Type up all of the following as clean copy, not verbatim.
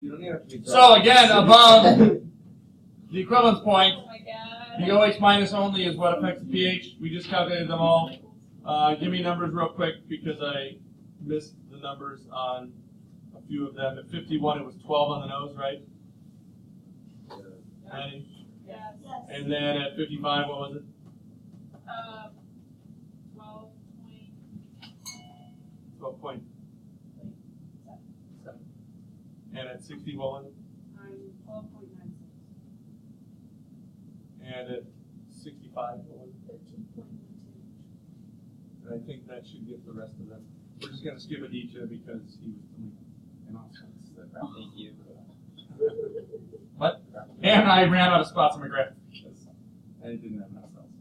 So again, above the equivalence point, Oh my God. the OH minus only is what affects the pH. We just calculated them all. Give me numbers real quick because I missed the numbers on a few of them. At 51, it was 12 on the nose, right? And, Yes. and then at 55, what was it? 12.7. And at 60, what was it? 12.96. And at 65, what was it? 13.12. And I think that should get the rest of them. We're just going to skip Aditya because he was doing an awesome. Thank you. What? And I ran out of spots on my graph because I didn't have enough cells.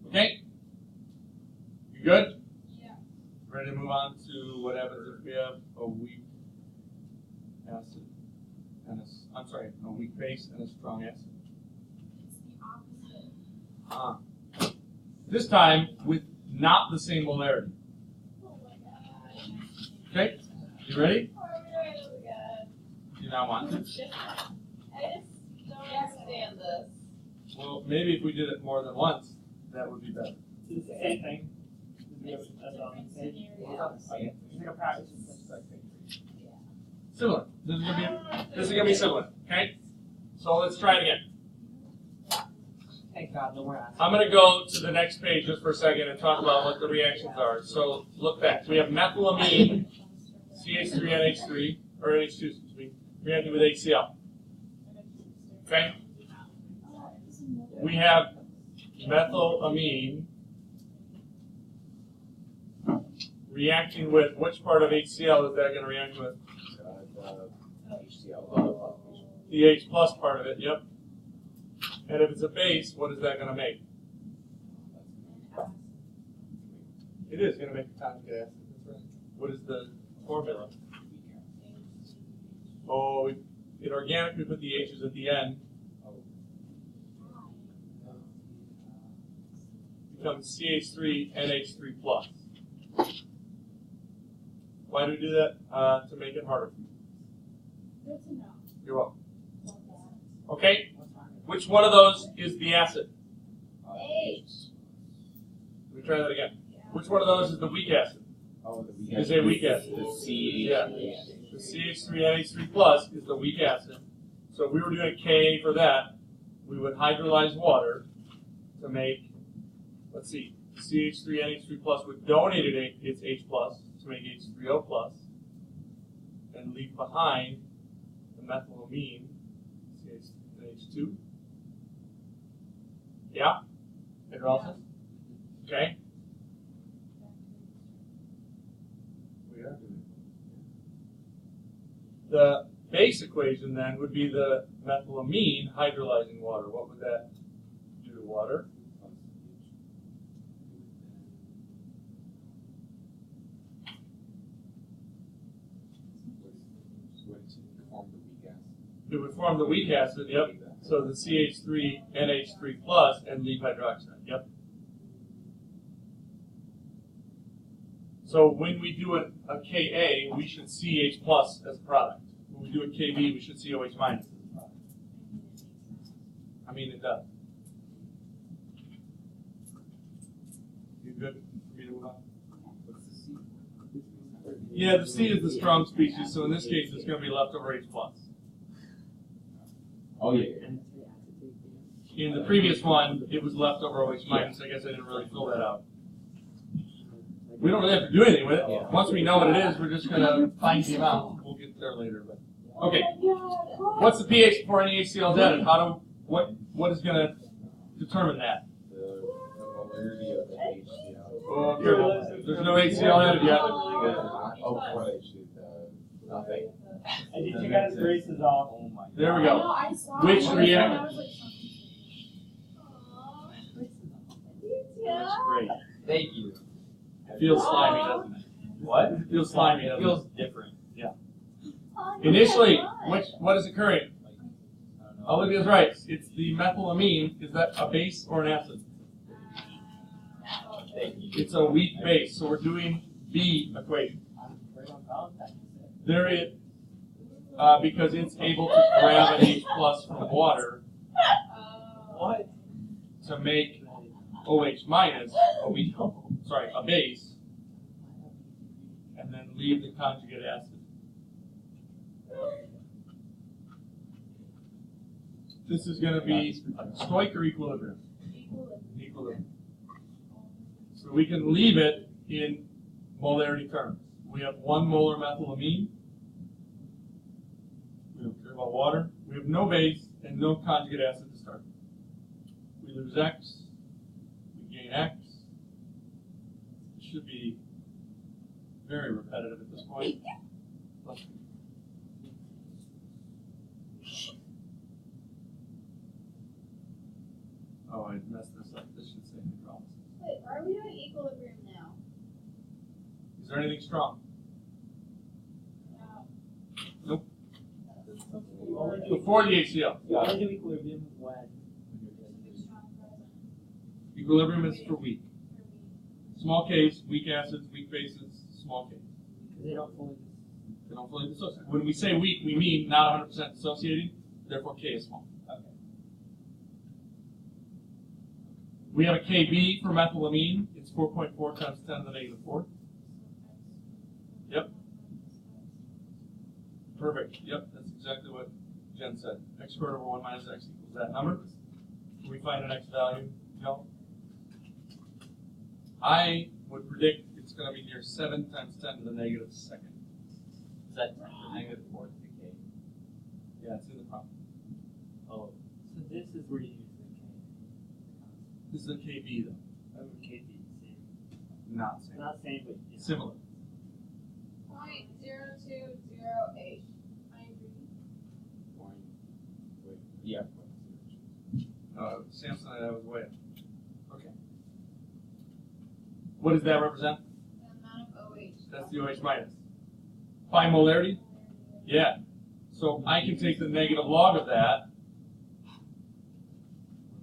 Okay? You good? Yeah. Ready to move on to what happens if we have a weak acid and a weak base and a strong acid? It's the opposite. This time with not the same molarity. Oh my God. Okay? You ready? Oh my God. Do you not want to? I just don't understand this. Well, maybe if we did it more than once, that would be better. It's the same thing. It's different scenarios. It's like a practice. Similar. This is gonna be similar. Okay? So let's try it again. Thank God, no more acid. I'm gonna go to the next page just for a second and talk about what the reactions are. So look back. We have methylamine, CH3NH3, or NH2, excuse me, reacting with HCl. Okay? We have methylamine reacting with which part of HCl is that going to react with? The H plus part of it, yep. And if it's a base, what is that going to make? It is going to make a conjugate acid. That's right. What is the formula? Oh, in organic we put the H's at the end. Becomes CH3NH3 plus. Why do we do that? To make it harder. Good to know. You're welcome. Okay, which one of those is the acid? H. Let me try that again. Which one of those is the weak acid? Is a weak acid. Yeah. The CH3NH3 plus is the weak acid. So if we were doing Ka for that, we would hydrolyze water to make, let's see, CH3NH3 plus would donate its H plus to make H3O plus and leave behind the methylamine, CH2. Yeah? Hydrolysis? Okay. We are doing it. The base equation then would be the methylamine hydrolyzing water. What would that do to water? It would form the weak acid, yep. So the CH3NH3 plus and leave hydroxide, yep. So when we do a Ka, we should see H plus as a product. When we do a Kb, we should see OH minus as a product. I mean, it does. You good for me to move on? Yeah, the C is the strong species, so in this case, it's going to be leftover H plus. Oh, yeah. In the previous one, it was leftover OH minus. I guess I didn't really fill that out. We don't really have to do anything with it. Once we know what it is, we're just going to find the amount. We'll get there later. But okay, what's the pH before any HCl is added? What is going to determine that? The molarity of the HCl. Oh, careful. There's no HCl added yet. Oh, before they shoot nothing. And you got his braces off. Oh my God. There we go. Which react? Yeah. Great. Thank you. It feels slimy, doesn't it? What? It feels slimy, It doesn't feels it? different. Yeah. Oh, Initially, my God. what is occurring? Olivia's right. It's the methylamine. Is that a base or an acid? Thank you. It's a weak base, so we're doing B equation. There is because it's able to grab an H plus from water What? to make OH minus, a base, and then leave the conjugate acid. This is going to be stoic or equilibrium? Equilibrium. So we can leave it in molarity terms. We have 1 molar methylamine. We don't care about water. We have no base and no conjugate acid to start. We lose X. We gain X. It should be very repetitive at this point. Oh, I messed this up. This should say hydrolysis. Wait, are we doing equilibrium now? Is there anything strong? Nope. We only do Before the HCl. we only do equilibrium when Equilibrium is for weak. Small case, weak acids, weak bases, small case. they don't fully. They don't fully dissociate. When we say weak, we mean not 100% dissociating, therefore K is small. Okay. We have a Kb for methylamine. It's 4.4 times 10 to the negative 4. Yep. Perfect. Yep, that's exactly what Jen said. X squared over 1 minus X equals that number. Can we find an X value? No. I would predict it's going to be near 7 times 10 to the negative 2nd. Is that negative 4th decay? Yeah, it's in the problem. Oh, So this is where you use the K. This is a Kb though. Oh, KB, same. Not same. Not same, but yeah. Similar. 0.020H. I agree. point. Wait, yeah. Samsonite, I was way up. Okay. What does that represent? The amount of OH. That's the OH minus. By molarity? Yeah. So I can take the negative log of that,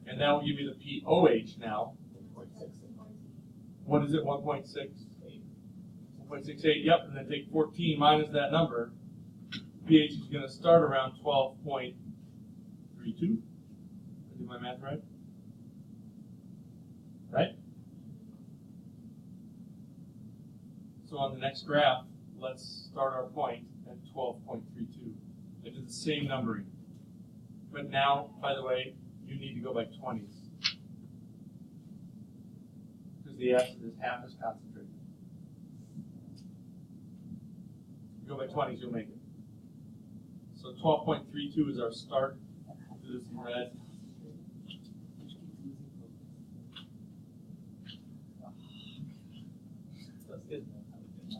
and that will give me the POH now. 1.6. What is it, 1.6? 1.68, yep, and then take 14 minus that number. pH is going to start around 12.32. Did I do my math right? Right? So on the next graph, let's start our point at 12.32. I did the same numbering. But now, by the way, you need to go by 20s. Because the acid is half as concentrated. If you go by 20s, you'll make it. So 12.32 is our start. Do this in red.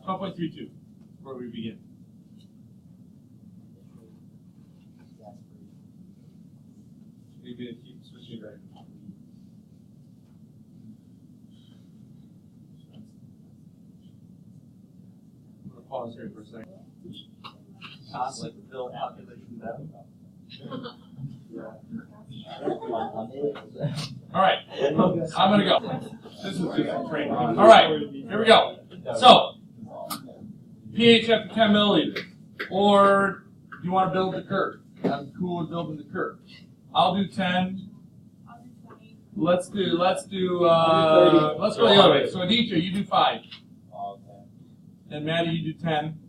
12.32 is where we begin. Maybe to keep switching back. I'm going to pause here for a second. Let the bill population down. All right, I'm going to go. This is just a train. All right, here we go. So, pH after 10 milliliters. Or do you want to build the curve? I'm cool with building the curve. I'll do 10. I'll do 20. Let's go the other way. So Aditya, you do 5. And Maddie, you do 10.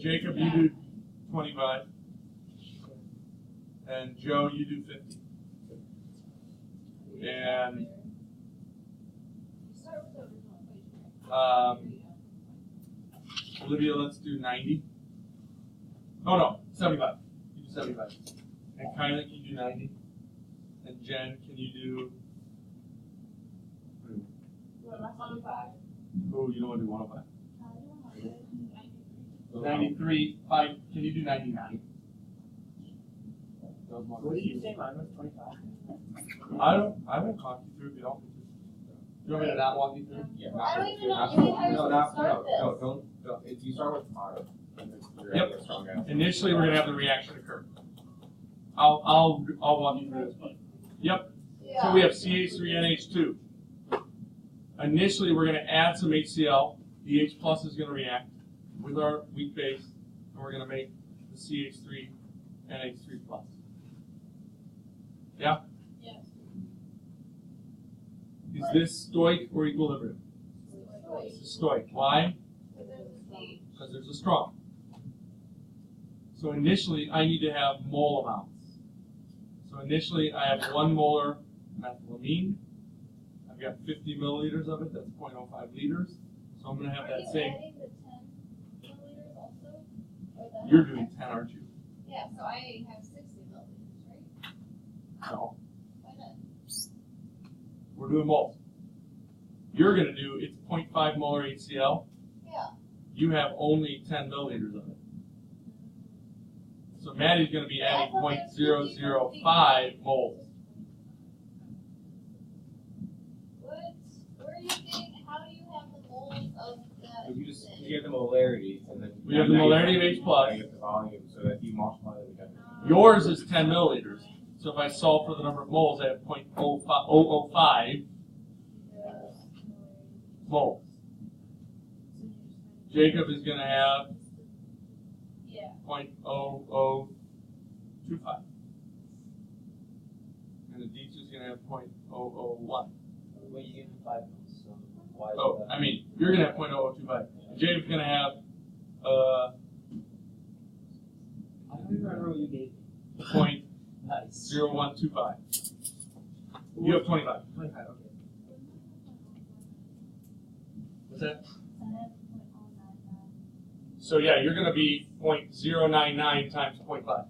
Jacob, you do 25. And Joe, you do 50. And Start with the original equation, right? Olivia, let's do 90. Oh no, 75. You do 75. And Kylie, can you do 90? And Jen, can you do? 105. Oh, you don't want to do 105. 105. 93. 5. Can you do 99? What did you say? Mine was 25. I won't talk you through if you don't. You want me to not walk you through? Yeah, I don't even know not- how you're no, supposed not- to start this. No, don't. You start with mono. Yep. Initially, we're gonna have the reaction occur. I'll walk you through this one. Yep. So we have CH3NH2. Initially, we're gonna add some HCl. The H plus is gonna react with our weak base, and we're gonna make the CH3 NH3 plus. Yeah? Yes. Is this stoic or equilibrium? This is stoic. Why? Because there's a strong. So initially, I need to have mole amounts. So initially, I have 1 molar methylamine. I've got 50 milliliters of it. That's 0.05 liters. So I'm going to have that same. Adding the 10 milliliters also? Or the You're doing 10, aren't you? Yeah, so I have 60 milliliters, right? No. Why not? We're doing moles. You're going to do, it's 0.5 molar HCl. Yeah. You have only 10 milliliters of it. So Maddie's going to be adding 0.005 moles. What? Where are you getting, how do you have the moles of that? You get the molarity, and then We have the molarity of H plus. You get the volume, so that you multiply them together. Yours is 10 milliliters. So if I solve for the number of moles, I have 0.005 moles. Jacob is going to have Yeah. 0.0025. And Aditya is going to have 0.001. Well, you gave him 5 mils, so why is Oh, that? I mean, you're going to have 0.0025. And Jacob's going to have I don't remember what you gave me. Nice. 0.0125. You have 25. 25, okay. What's that? So yeah, you're going to be 0.099 times 0.5.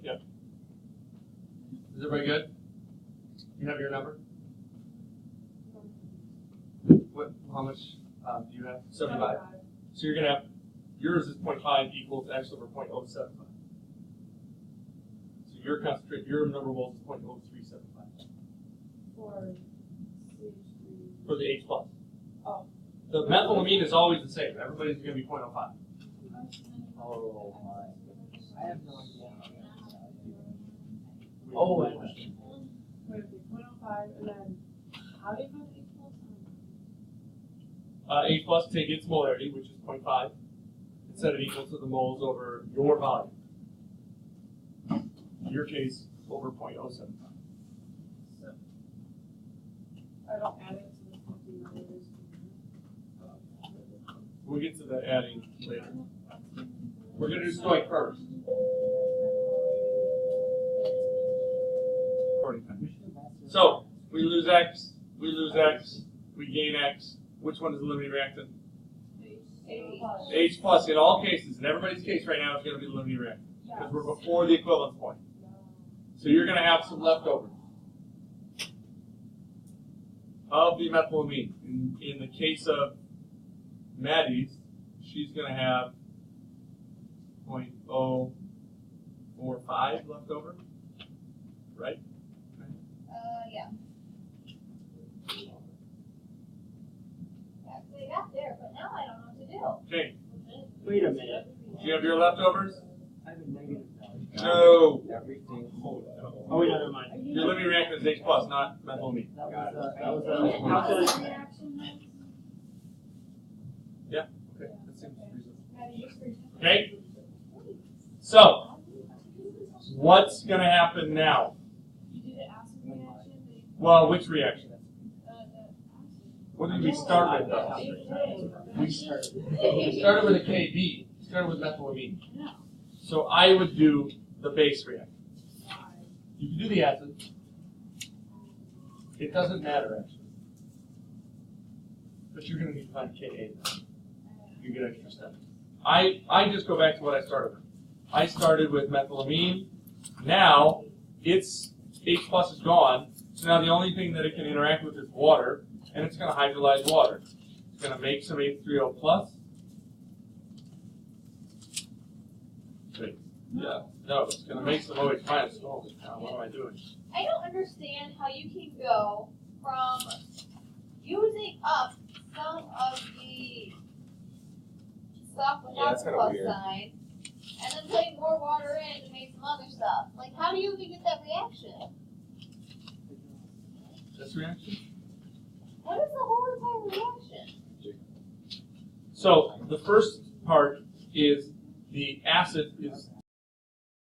Yep. Is everybody good? You have your number? What? How much do you have? 75. So you're going to have, yours is 0.5 equals X over 0.075. So your concentrate, your number of moles is 0.0375 for the H plus. Oh. The methylamine is always the same. Everybody's going to be 0.05. Oh my goodness. I have no idea how to value. Oh, I understand. Wait, okay, 0.05, and then how do you find the equals? H plus, take its molarity, which is 0.5, and set it equal to the moles over your volume. In your case, over 0.075. I don't add it to the 50 milliliters. We'll get to the adding later. We're going to do stoic first. 45. So, we lose X, we gain X. Which one is the limiting reactant? H plus in all cases. In everybody's case right now, it's going to be the limiting reactant. Because we're before the equivalence point. So you're going to have some leftover of the methylamine. In the case of Maddie's, she's going to have 0.045 left over, right? Yeah. That's what I got there, but now I don't know what to do. Okay, Wait a minute. do you have your leftovers? I have a negative value. No. Everything. Oh wait, no, never mind. Your limiting reactant is H plus, not methylamine. That was calculation. Yeah. Okay. That seems reasonable. Okay. So, what's going to happen now? You did an acid reaction? Well, which reaction? The What did we start with, though? We started with a KB. We started with methylamine. So I would do the base reaction. You can do the acid. It doesn't matter, actually. But you're going to need to find Ka. You get extra steps. I just go back to what I started with. I started with methylamine. Now, its H plus is gone. So now the only thing that it can interact with is water, and it's going to hydrolyze water. It's going to make some H3O plus. Wait, yeah, no, it's going to make some OH minus. Oh, now what am I doing? I don't understand how you can go from using up some of the stuff Yeah, without that's the kinda plus weird. sign, and then putting more water in to make some other stuff. Like, how do you even get that reaction? This reaction? What is the whole entire reaction? So the first part is the acid is